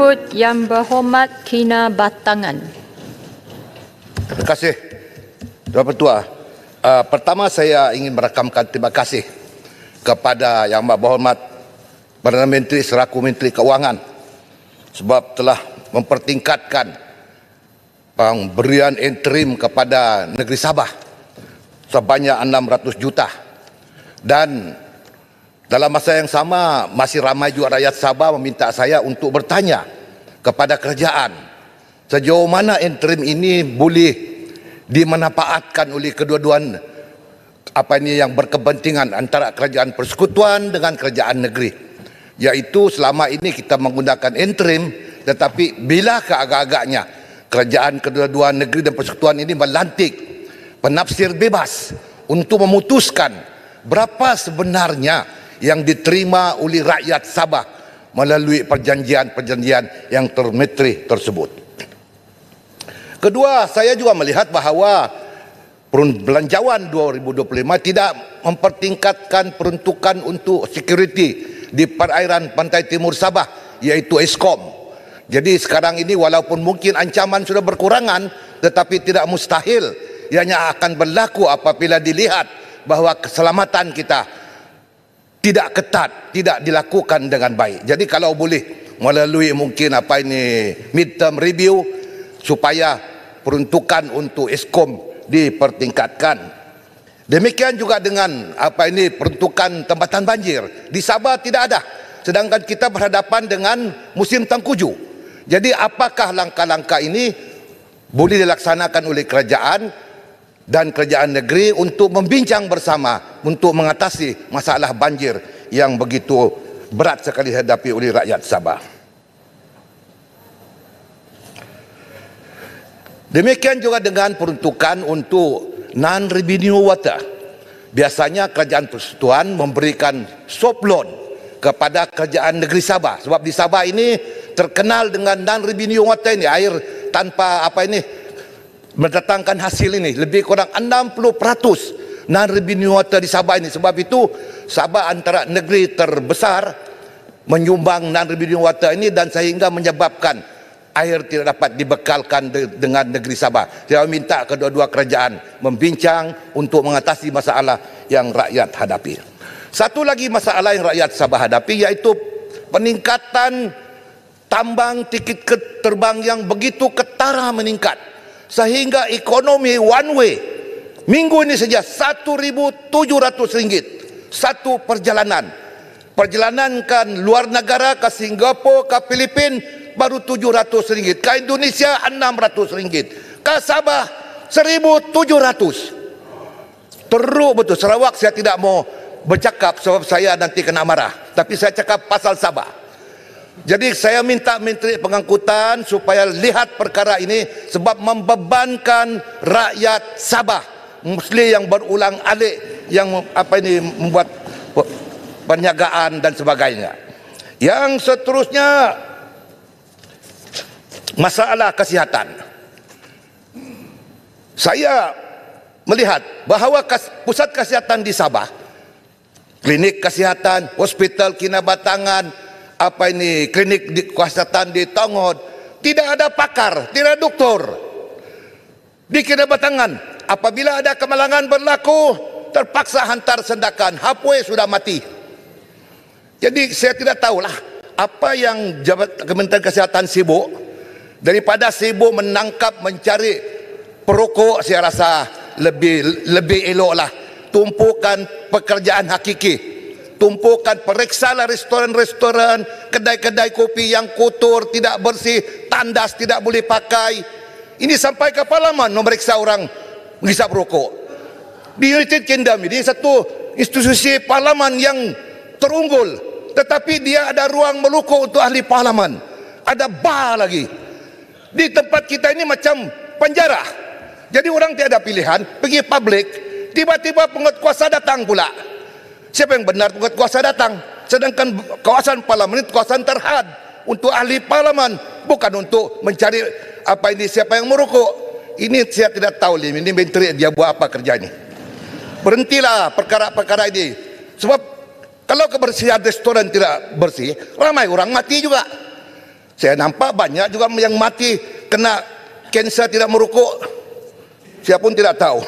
Jemput Yang Berhormat Kinabatangan. Terima kasih, Tuan Pertua. Pertama saya ingin merakamkan terima kasih kepada Yang Berhormat Perdana Menteri selaku Menteri Keuangan sebab telah mempertingkatkan pemberian interim kepada negeri Sabah sebanyak 600 juta. Dan dalam masa yang sama masih ramai juga rakyat Sabah meminta saya untuk bertanya kepada kerajaan sejauh mana interim ini boleh dimanfaatkan oleh kedua-dua yang berkepentingan antara kerajaan persekutuan dengan kerajaan negeri, iaitu selama ini kita menggunakan interim, tetapi bila keagak-agaknya kerajaan kedua-dua negeri dan persekutuan ini melantik penafsir bebas untuk memutuskan berapa sebenarnya yang diterima oleh rakyat Sabah melalui perjanjian-perjanjian yang termetri tersebut. Kedua, saya juga melihat bahawa belanjawan 2025 tidak mempertingkatkan peruntukan untuk security di perairan pantai timur Sabah, iaitu Eskom. Jadi sekarang ini walaupun mungkin ancaman sudah berkurangan, tetapi tidak mustahil ianya akan berlaku apabila dilihat bahawa keselamatan kita tidak ketat, tidak dilakukan dengan baik. Jadi kalau boleh melalui mungkin midterm review supaya peruntukan untuk Eskom dipertingkatkan. Demikian juga dengan peruntukan tempatan banjir. Di Sabah tidak ada, sedangkan kita berhadapan dengan musim tengkujuh. Jadi apakah langkah-langkah ini boleh dilaksanakan oleh kerajaan dan kerajaan negeri untuk membincang bersama untuk mengatasi masalah banjir yang begitu berat sekali dihadapi oleh rakyat Sabah. Demikian juga dengan peruntukan untuk non-revenue water. Biasanya kerajaan persekutuan memberikan soft loan kepada kerajaan negeri Sabah, sebab di Sabah ini terkenal dengan non-revenue water ini, air tanpa mendatangkan hasil ini lebih kurang 60% non-revenue water di Sabah ini. Sebab itu Sabah antara negeri terbesar menyumbang non-revenue water ini, dan sehingga menyebabkan air tidak dapat dibekalkan dengan negeri Sabah. Saya minta kedua-dua kerajaan membincang untuk mengatasi masalah yang rakyat hadapi. Satu lagi masalah yang rakyat Sabah hadapi iaitu peningkatan tambang tiket terbang yang begitu ketara meningkat, sehingga ekonomi one way minggu ini saja RM1.700 satu perjalanan. Perjalanan ke luar negara, ke Singapura, ke Filipina baru RM700, ke Indonesia RM600, ke Sabah RM1.700. Teruk betul. Sarawak saya tidak mau bercakap sebab saya nanti kena marah, tapi saya cakap pasal Sabah. Jadi saya minta Menteri Pengangkutan supaya lihat perkara ini sebab membebankan rakyat Sabah, mesti yang berulang alik yang membuat perniagaan dan sebagainya. Yang seterusnya masalah kesihatan. Saya melihat bahawa pusat kesihatan di Sabah, klinik kesihatan, hospital Kinabatangan, klinik kesehatan di Tongod, tidak ada pakar, tidak ada doktor. Di Kinabatangan apabila ada kemalangan berlaku, terpaksa hantar sendakan, halfway sudah mati. Jadi saya tidak tahulah apa yang Kementerian Kesihatan sibuk. Daripada sibuk menangkap, mencari perokok, saya rasa lebih eloklah tumpukan pekerjaan hakiki. Tumpukan, periksalah restoran-restoran, kedai-kedai kopi yang kotor, tidak bersih, tandas tidak boleh pakai. Ini sampai ke Parlimen memeriksa orang menghisap rokok. Di United Kingdom ini satu institusi Parlimen yang terunggul, tetapi dia ada ruang merokok untuk ahli Parlimen. Ada bar lagi. Di tempat kita ini macam penjara. Jadi orang tiada pilihan, pergi publik, tiba-tiba penguatkuasa datang pula. Siapa yang benar penguatkuasa datang? Sedangkan kawasan Parlimen itu kawasan terhad untuk ahli Parlimen, bukan untuk mencari siapa yang merokok. Ini saya tidak tahu ini menteri dia buat apa kerja ini. Berhentilah perkara-perkara ini. Sebab kalau kebersihan restoran tidak bersih, ramai orang mati juga. Saya nampak banyak juga yang mati kena kanser tidak merokok. Saya pun tidak tahu.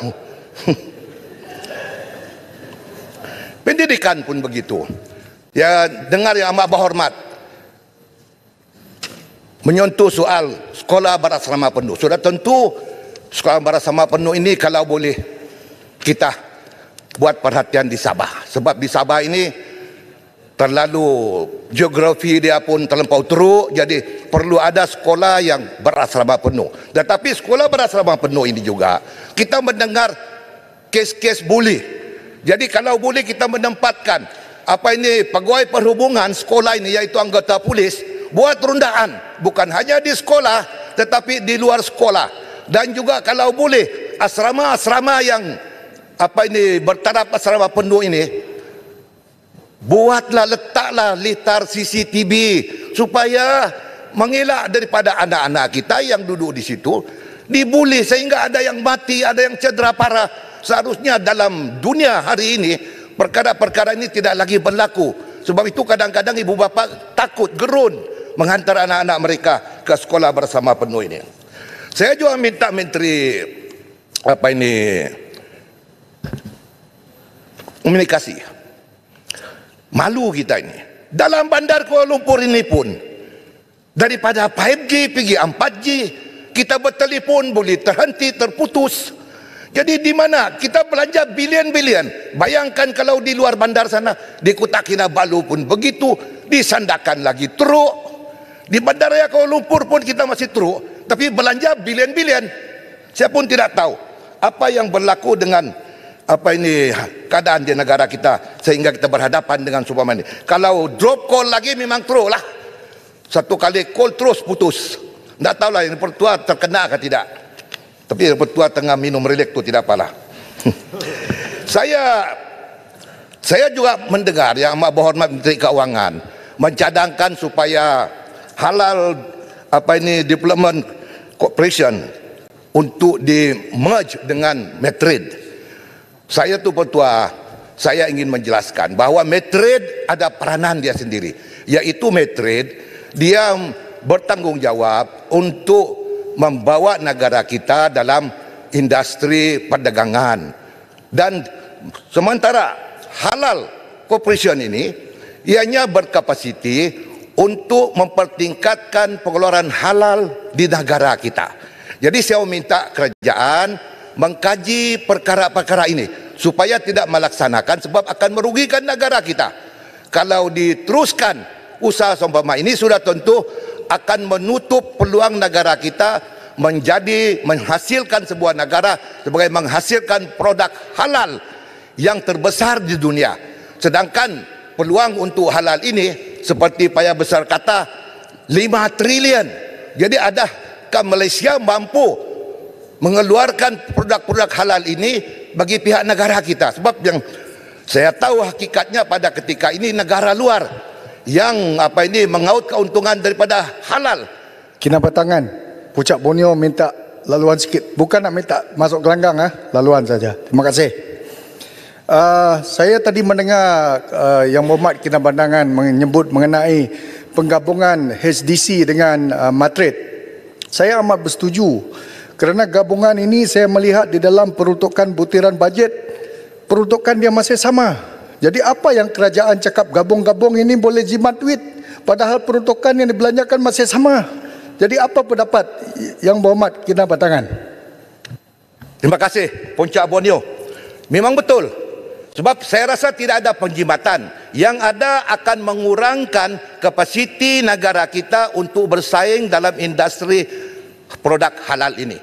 Pendidikan pun begitu. Ya, dengar yang amat berhormat, menyentuh soal sekolah berasrama penuh. Sudah tentu sekolah berasrama penuh ini kalau boleh kita buat perhatian di Sabah. Sebab di Sabah ini terlalu geografi dia pun terlampau teruk, jadi perlu ada sekolah yang berasrama penuh. Tetapi sekolah berasrama penuh ini juga kita mendengar kes-kes buli. Jadi kalau boleh kita menempatkan apa ini pegawai perhubungan sekolah ini, iaitu anggota polis, buat rundaan bukan hanya di sekolah tetapi di luar sekolah. Dan juga kalau boleh asrama-asrama yang apa ini bertaraf asrama penuh ini, buatlah, letaklah litar CCTV supaya mengelak daripada anak-anak kita yang duduk di situ dibuli sehingga ada yang mati, ada yang cedera parah. Seharusnya dalam dunia hari ini perkara-perkara ini tidak lagi berlaku. Sebab itu kadang-kadang ibu bapa takut, gerun menghantar anak-anak mereka ke sekolah bersama penuh ini. Saya juga minta Menteri apa ini komunikasi, malu kita ini. Dalam bandar Kuala Lumpur ini pun, daripada 5G pergi 4G, kita bertelefon boleh terhenti, terputus. Jadi di mana kita belanja bilion-bilion. Bayangkan kalau di luar bandar sana, di Kota Kinabalu pun begitu, di Sandakan lagi teruk. Di Bandaraya Kuala Lumpur pun kita masih teruk, tapi belanja bilion-bilion. Saya pun tidak tahu apa yang berlaku dengan apa ini keadaan di negara kita sehingga kita berhadapan dengan seumpama ini. Kalau drop call lagi memang teruk lah. Satu kali call terus putus. Tak tahulah yang pertua terkena ke tidak. Tapi yang pertua tengah minum relek tu tidak apalah. Saya juga mendengar yang amat berhormat Menteri Keuangan mencadangkan supaya halal apa ini development corporation untuk di merge dengan Medtrade. Saya tu pertua, saya ingin menjelaskan bahawa Medtrade ada peranan dia sendiri, yaitu Medtrade dia bertanggungjawab untuk membawa negara kita dalam industri perdagangan. Dan sementara halal corporation ini ianya berkapasiti untuk mempertingkatkan pengeluaran halal di negara kita. Jadi saya meminta kerajaan mengkaji perkara-perkara ini supaya tidak melaksanakan, sebab akan merugikan negara kita. Kalau diteruskan usaha seumpama ini, sudah tentu akan menutup peluang negara kita menghasilkan sebuah negara sebagai menghasilkan produk halal yang terbesar di dunia. Sedangkan peluang untuk halal ini seperti Paya Besar kata 5 trilion. Jadi adakah Malaysia mampu mengeluarkan produk-produk halal ini bagi pihak negara kita? Sebab yang saya tahu hakikatnya pada ketika ini negara luar yang apa ini mengaut keuntungan daripada halal. Kinabatangan, Pucak Borneo minta laluan sikit. Bukan nak minta masuk gelanggang, laluan saja. Terima kasih. Saya tadi mendengar Yang Berhormat Kinabatangan menyebut mengenai penggabungan HDC dengan Medtrade. Saya amat bersetuju kerana gabungan ini saya melihat di dalam peruntukan butiran bajet, peruntukan dia masih sama. Jadi apa yang kerajaan cakap gabung-gabung ini boleh jimat duit, padahal peruntukan yang dibelanjakan masih sama. Jadi apa pendapat Yang Berhormat Kinabatangan? Terima kasih Puncak Borneo. Memang betul. Sebab saya rasa tidak ada penjimatan. Yang ada akan mengurangkan kapasiti negara kita untuk bersaing dalam industri produk halal ini.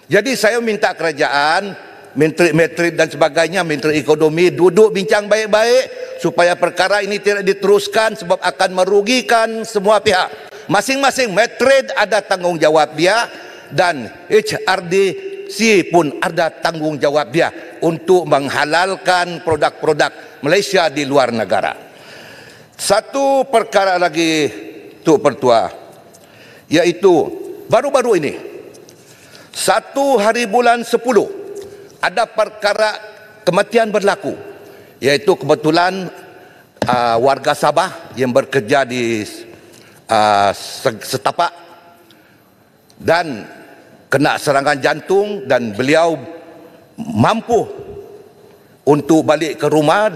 Jadi saya minta kerajaan, Menteri dan sebagainya, Menteri Ekonomi duduk bincang baik-baik supaya perkara ini tidak diteruskan, sebab akan merugikan semua pihak. Masing-masing Medtrade ada tanggungjawab dia dan HRDC pun ada tanggungjawab dia untuk menghalalkan produk-produk Malaysia di luar negara. Satu perkara lagi tu pertua, iaitu baru-baru ini 1 hari bulan 10 ada perkara kematian berlaku, iaitu kebetulan warga Sabah yang bekerja di setapak dan kena serangan jantung, dan beliau mampu untuk balik ke rumah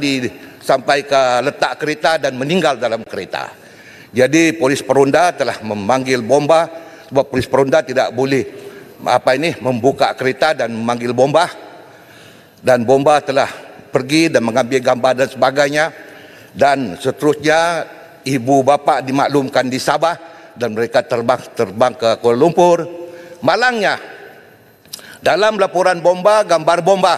sampai ke letak kereta dan meninggal dalam kereta. Jadi polis peronda telah memanggil bomba, sebab polis peronda tidak boleh membuka kereta dan memanggil bomba, dan bomba telah pergi dan mengambil gambar dan sebagainya. Dan seterusnya ibu bapa dimaklumkan di Sabah dan mereka terbang ke Kuala Lumpur. Malangnya, dalam laporan bomba, gambar bomba,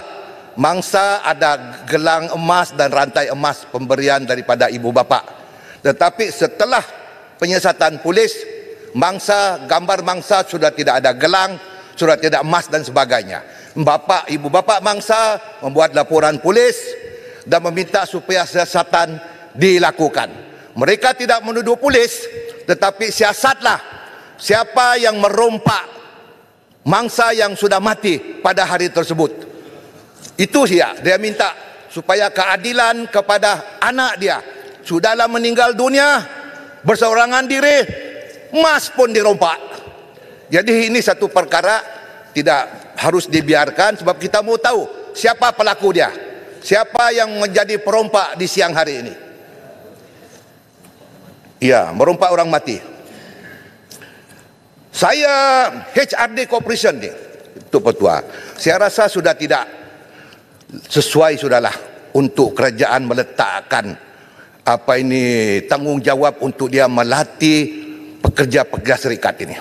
mangsa ada gelang emas dan rantai emas pemberian daripada ibu bapa. Tetapi setelah penyiasatan polis, gambar mangsa sudah tidak ada gelang, sudah tidak emas dan sebagainya. Ibu bapa mangsa membuat laporan polis dan meminta supaya siasatan dilakukan. Mereka tidak menuduh polis, tetapi siasatlah siapa yang merompak mangsa yang sudah mati pada hari tersebut. Itu dia minta supaya keadilan kepada anak dia. Sudahlah meninggal dunia, berseorangan diri, emas pun dirompak. Jadi ini satu perkara tidak harus dibiarkan, sebab kita mau tahu siapa pelaku dia, siapa yang menjadi perompak di siang hari ini. Ya, merompak orang mati. Saya HRD Corporation ni, Tuk Petua, saya rasa sudah tidak sesuai sudahlah untuk kerajaan meletakkan tanggungjawab untuk dia melatih pekerja-pekerja serikat ini.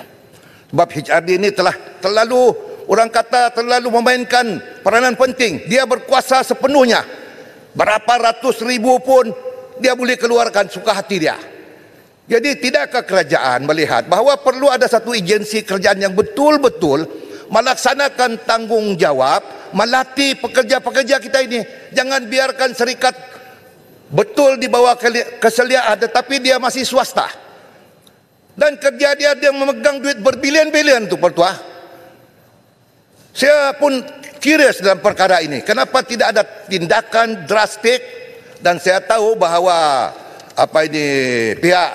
Sebab HRD ini telah terlalu memainkan peranan penting. Dia berkuasa sepenuhnya. Berapa ratus ribu pun dia boleh keluarkan suka hati dia. Jadi tidakkah kerajaan melihat bahawa perlu ada satu agensi kerajaan yang betul-betul melaksanakan tanggungjawab, melatih pekerja-pekerja kita ini. Jangan biarkan serikat betul di bawah keseliaan, tetapi dia masih swasta. Dan kerja dia memegang duit berbilion-bilion tu Pertua. Saya pun curious dalam perkara ini. Kenapa tidak ada tindakan drastik? Dan saya tahu bahawa pihak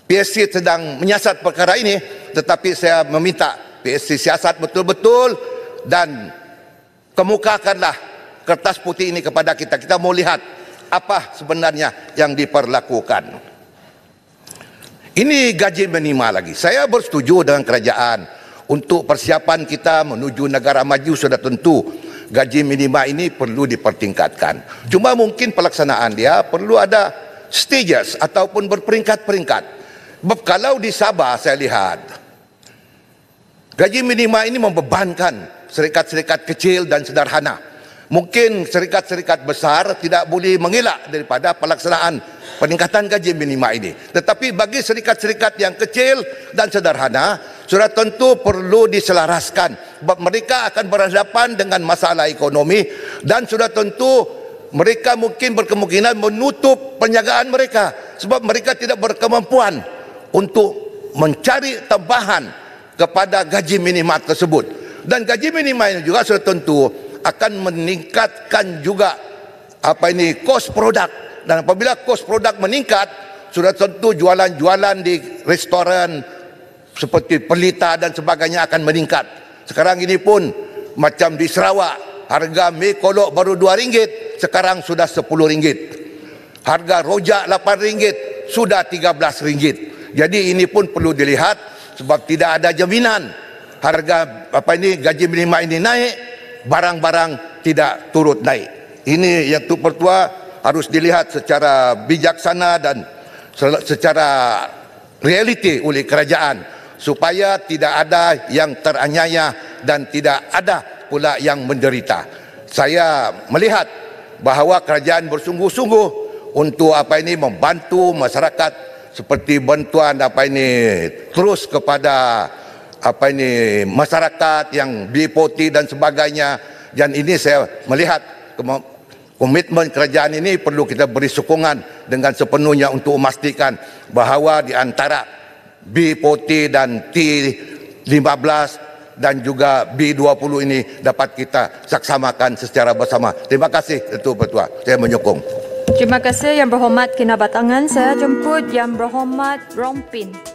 PSC sedang menyiasat perkara ini, tetapi saya meminta PSC siasat betul-betul dan kemukakanlah kertas putih ini kepada kita. Kita mau lihat apa sebenarnya yang diperlakukan. Ini gaji minima lagi. Saya bersetuju dengan kerajaan untuk persiapan kita menuju negara maju. Sudah tentu gaji minima ini perlu dipertingkatkan. Cuma mungkin pelaksanaan dia perlu ada stages ataupun berperingkat-peringkat. Kalau di Sabah saya lihat gaji minima ini membebankan serikat-serikat kecil dan sederhana. Mungkin serikat-serikat besar tidak boleh mengelak daripada pelaksanaan peningkatan gaji minima ini. Tetapi bagi serikat-serikat yang kecil dan sederhana, sudah tentu perlu diselaraskan. Sebab mereka akan berhadapan dengan masalah ekonomi dan sudah tentu mereka mungkin berkemungkinan menutup perniagaan mereka. Sebab mereka tidak berkemampuan untuk mencari tambahan kepada gaji minima tersebut. Dan gaji minima ini juga sudah tentu akan meningkatkan juga kos produk. Dan apabila kos produk meningkat, sudah tentu jualan-jualan di restoran seperti Pelita dan sebagainya akan meningkat. Sekarang ini pun macam di Sarawak, harga mie kolok baru RM2, sekarang sudah RM10. Harga rojak RM8 sudah RM13. Jadi ini pun perlu dilihat, sebab tidak ada jaminan harga gaji minima ini naik, barang-barang tidak turut naik. Ini yang Tuk Pertua harus dilihat secara bijaksana dan secara realiti oleh kerajaan, supaya tidak ada yang teraniaya dan tidak ada pula yang menderita. Saya melihat bahawa kerajaan bersungguh-sungguh untuk membantu masyarakat, seperti bantuan terus kepada masyarakat yang BPOT dan sebagainya. Dan ini saya melihat komitmen kerajaan ini perlu kita beri sokongan dengan sepenuhnya untuk memastikan bahawa di antara BPOT dan T15 dan juga B20 ini dapat kita saksamakan secara bersama. Terima kasih Ketua Pertua. Saya menyokong. Terima kasih Yang Berhormat Kinabatangan. Saya jemput Yang Berhormat Rompin.